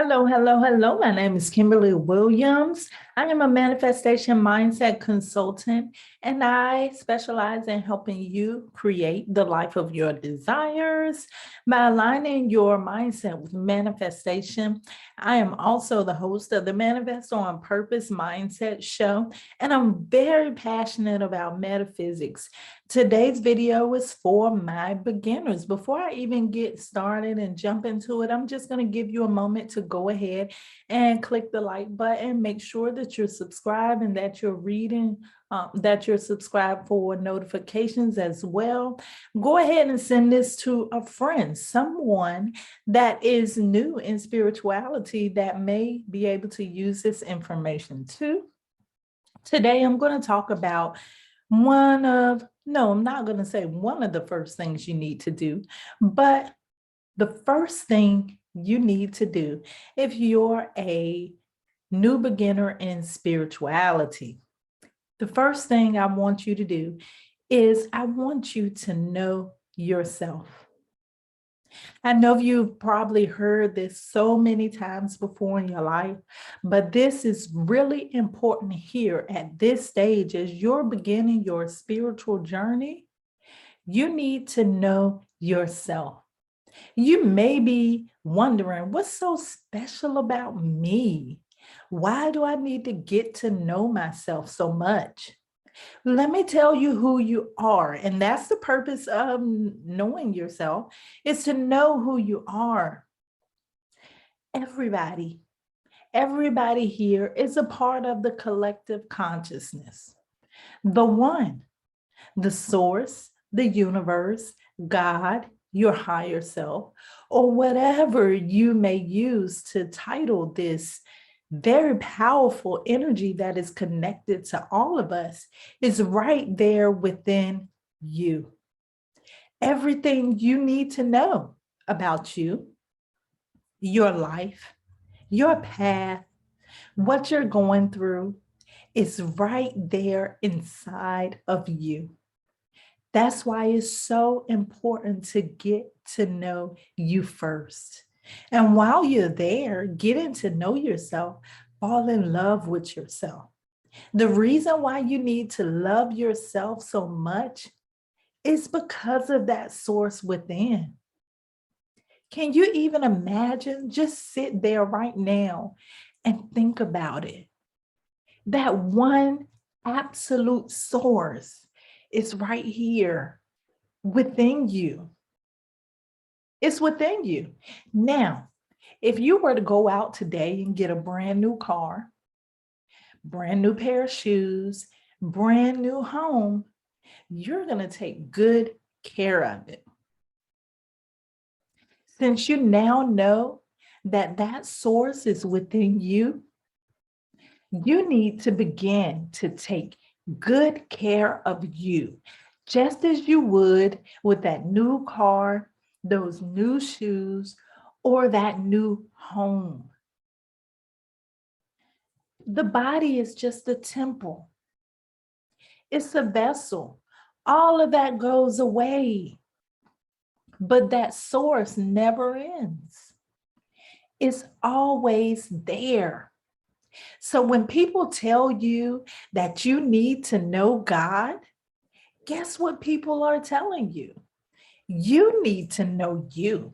Hello, hello, hello. My name is Kimberly Williams. I am a manifestation mindset consultant, and I specialize in helping you create the life of your desires by aligning your mindset with manifestation. I am also the host of the Manifest on Purpose Mindset Show, and I'm very passionate about metaphysics. Today's video is for my beginners. Before I even get started and jump into it, I'm just going to give you a moment to go ahead and click the like button. Make sure that you're subscribed and that you're reading, that you're subscribed for notifications as well. Go ahead and send this to a friend, someone that is new in spirituality that may be able to use this information too. Today, I'm going to talk about I'm not going to say one of the first things you need to do, but the first thing you need to do if you're a new beginner in spirituality. The first thing I want you to do is I want you to know yourself. I know you've probably heard this so many times before in your life, but this is really important here at this stage as you're beginning your spiritual journey. You need to know yourself. You may be wondering, what's so special about me? Why do I need to get to know myself so much? Let me tell you who you are. And that's the purpose of knowing yourself, is to know who you are. Everybody, everybody here is a part of the collective consciousness. The one, the source, the universe, God, your higher self, or whatever you may use to title this very powerful energy that is connected to all of us, is right there within you. Everything you need to know about you, your life, your path, what you're going through is right there inside of you. That's why it's so important to get to know you first. And while you're there, getting to know yourself, fall in love with yourself. The reason why you need to love yourself so much is because of that source within. Can you even imagine? Just sit there right now and think about it. That one absolute source is right here within you. It's within you. Now, if you were to go out today and get a brand new car, brand new pair of shoes, brand new home, you're going to take good care of it. Since you now know that that source is within you, you need to begin to take good care of you, just as you would with that new car, those new shoes, or that new home. The body is just a temple. It's a vessel. All of that goes away, but that source never ends. It's always there. So when people tell you that you need to know God, guess what people are telling you? You need to know you.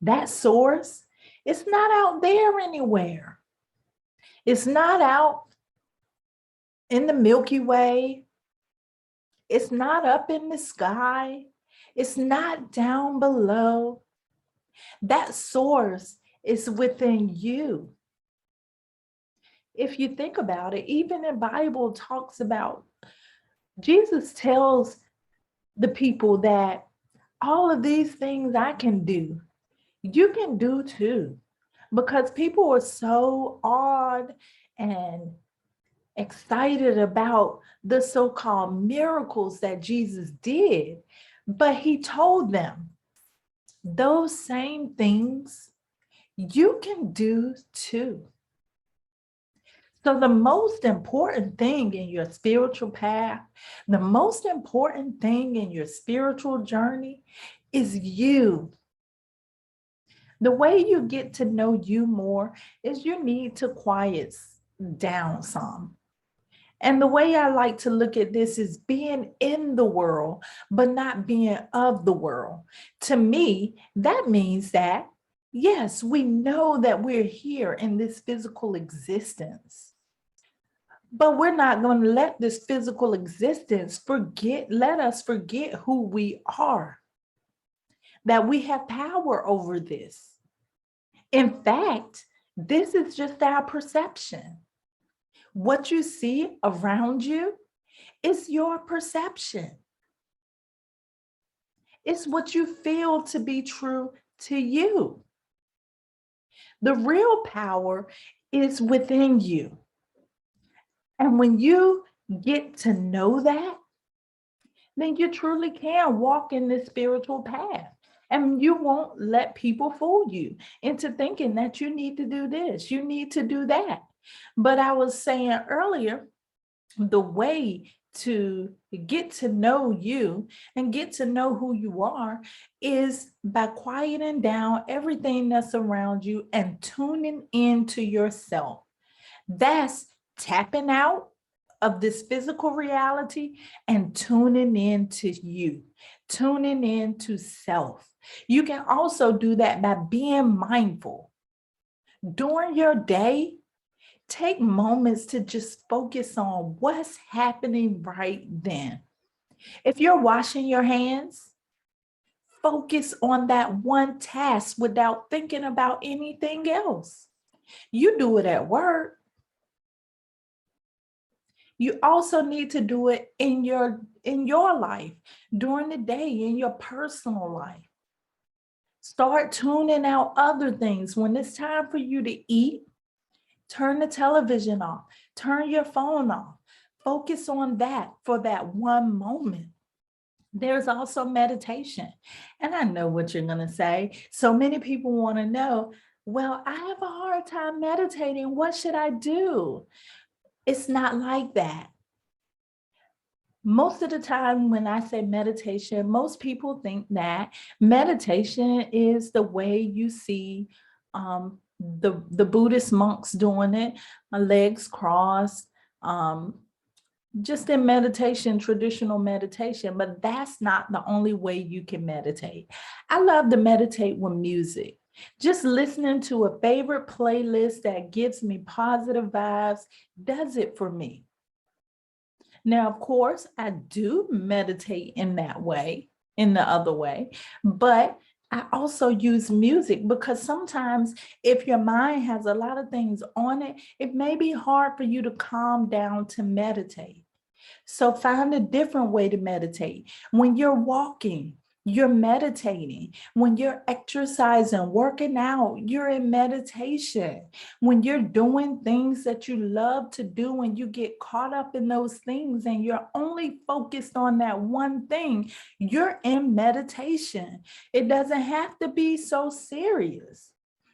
That source, it's not out there anywhere. It's not out in the Milky Way. It's not up in the sky. It's not down below. That source is within you. If you think about it, even the Bible talks about, Jesus tells the people that all of these things I can do, you can do too. Because people are so awed and excited about the so-called miracles that Jesus did. But he told them, those same things you can do too. So the most important thing in your spiritual path, the most important thing in your spiritual journey is you. The way you get to know you more is you need to quiet down some. And the way I like to look at this is being in the world, but not being of the world. To me, that means that, yes, we know that we're here in this physical existence, but we're not going to let this physical existence let us forget who we are, that we have power over this. In fact, this is just our perception. What you see around you is your perception. It's what you feel to be true to you. The real power is within you. And when you get to know that, then you truly can walk in this spiritual path. And you won't let people fool you into thinking that you need to do this, you need to do that. But I was saying earlier, the way to get to know you and get to know who you are is by quieting down everything that's around you and tuning into yourself. That's tapping out of this physical reality and tuning into you, tuning into self. You can also do that by being mindful. During your day, take moments to just focus on what's happening right then. If you're washing your hands, focus on that one task without thinking about anything else. You do it at work. You also need to do it in your life, during the day, in your personal life. Start tuning out other things. When it's time for you to eat, turn the television off, turn your phone off. Focus on that for that one moment. There's also meditation. And I know what you're going to say. So many people want to know, well, I have a hard time meditating. What should I do? It's not like that. Most of the time when I say meditation, most people think that meditation is the way you see the Buddhist monks doing it, my legs crossed, just in meditation, traditional meditation, but that's not the only way you can meditate. I love to meditate with music. Just listening to a favorite playlist that gives me positive vibes does it for me. Now, of course, I do meditate in that way, in the other way, but I also use music because sometimes if your mind has a lot of things on it, it may be hard for you to calm down to meditate. So find a different way to meditate. When you're walking, you're meditating. When you're exercising, working out, you're in meditation. When you're doing things that you love to do and you get caught up in those things and you're only focused on that one thing, you're in meditation. It doesn't have to be so serious.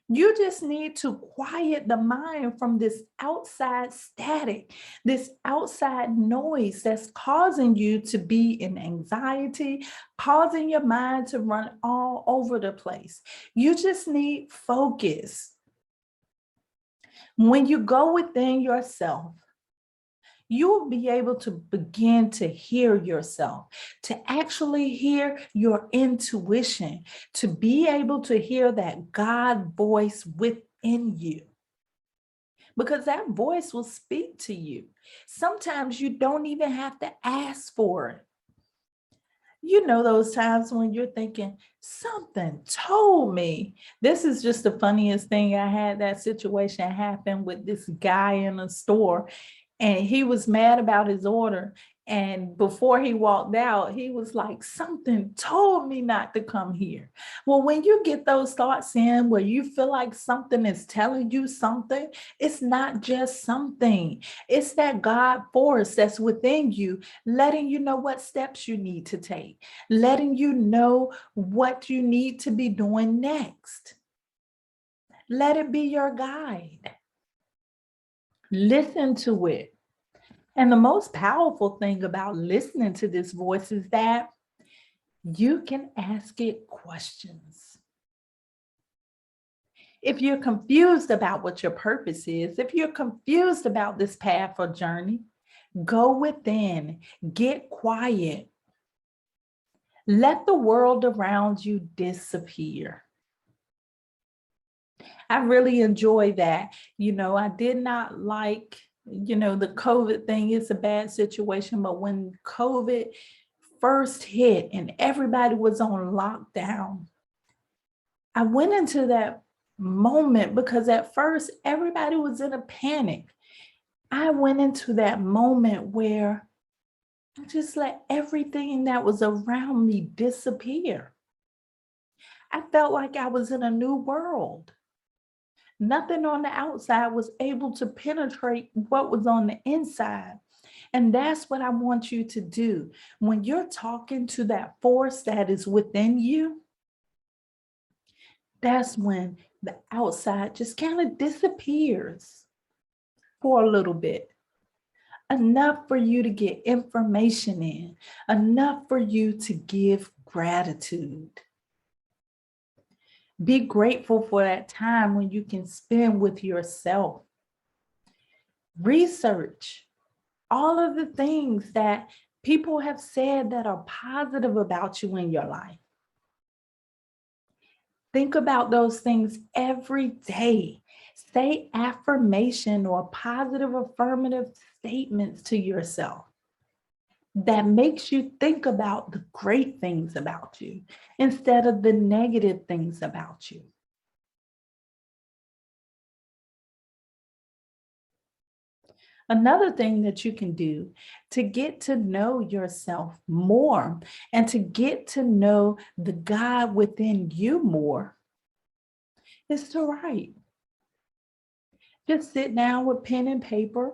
You just need to quiet the mind from this outside static, this outside noise that's causing you to be in anxiety, causing your mind to run all over the place. You just need focus. When you go within yourself, you will be able to begin to hear yourself, to actually hear your intuition, to be able to hear that God voice within you. Because that voice will speak to you. Sometimes you don't even have to ask for it. You know those times when you're thinking, something told me. This is just the funniest thing. I had that situation happen with this guy in a store, and he was mad about his order. And before he walked out, he was like, something told me not to come here. Well, when you get those thoughts in where you feel like something is telling you something, it's not just something. It's that God force that's within you, letting you know what steps you need to take, letting you know what you need to be doing next. Let it be your guide. Listen to it. And the most powerful thing about listening to this voice is that you can ask it questions. If you're confused about what your purpose is, if you're confused about this path or journey, go within, get quiet. Let the world around you disappear. I really enjoy that. I did not like, the COVID thing is a bad situation, but when COVID first hit and everybody was on lockdown, I went into that moment because at first everybody was in a panic. I went into that moment where I just let everything that was around me disappear. I felt like I was in a new world. Nothing on the outside was able to penetrate what was on the inside. And that's what I want you to do. When you're talking to that force that is within you, that's when the outside just kind of disappears for a little bit. Enough for you to get information in, enough for you to give gratitude. Be grateful for that time when you can spend with yourself. Research all of the things that people have said that are positive about you in your life. Think about those things every day. Say affirmation or positive affirmative statements to yourself that makes you think about the great things about you instead of the negative things about you. Another thing that you can do to get to know yourself more and to get to know the God within you more is to write. Just sit down with pen and paper.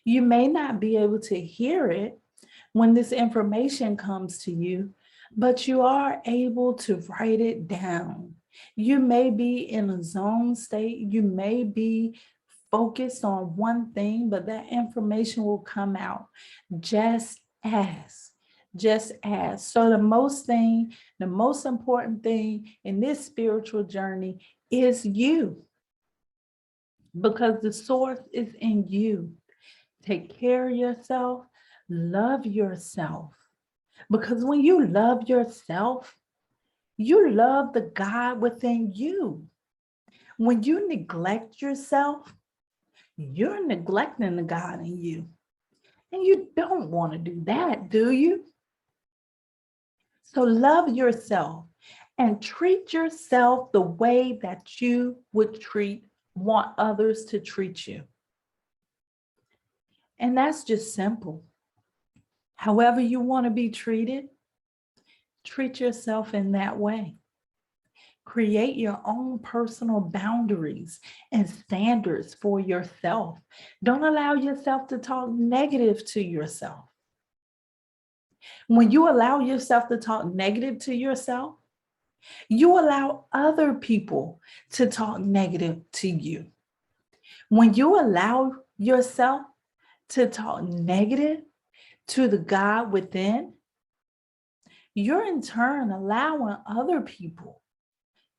You may not be able to hear it when this information comes to you, but you are able to write it down. You may be in a zone state. You may be focused on one thing, but that information will come out just as. So the most important thing in this spiritual journey is you, because the source is in you. Take care of yourself, love yourself, because when you love yourself, you love the God within you. When you neglect yourself, you're neglecting the God in you. And you don't want to do that, do you? So love yourself and treat yourself the way that you would want others to treat you. And that's just simple. However you want to be treated, treat yourself in that way. Create your own personal boundaries and standards for yourself. Don't allow yourself to talk negative to yourself. When you allow yourself to talk negative to yourself, you allow other people to talk negative to you. When you allow yourself to talk negative to the God within, you're in turn allowing other people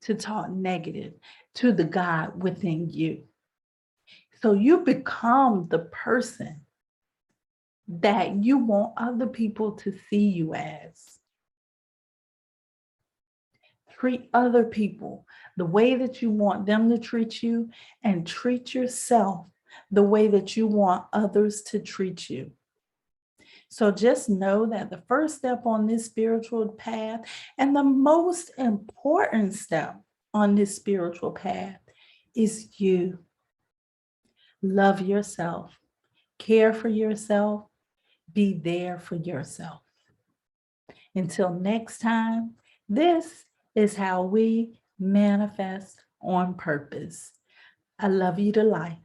to talk negative to the God within you. So you become the person that you want other people to see you as. Treat other people the way that you want them to treat you, and treat yourself the way that you want others to treat you. So just know that the first step on this spiritual path, and the most important step on this spiritual path, is you. Love yourself, care for yourself, be there for yourself. Until next time, this is how we manifest on purpose. I love you to life.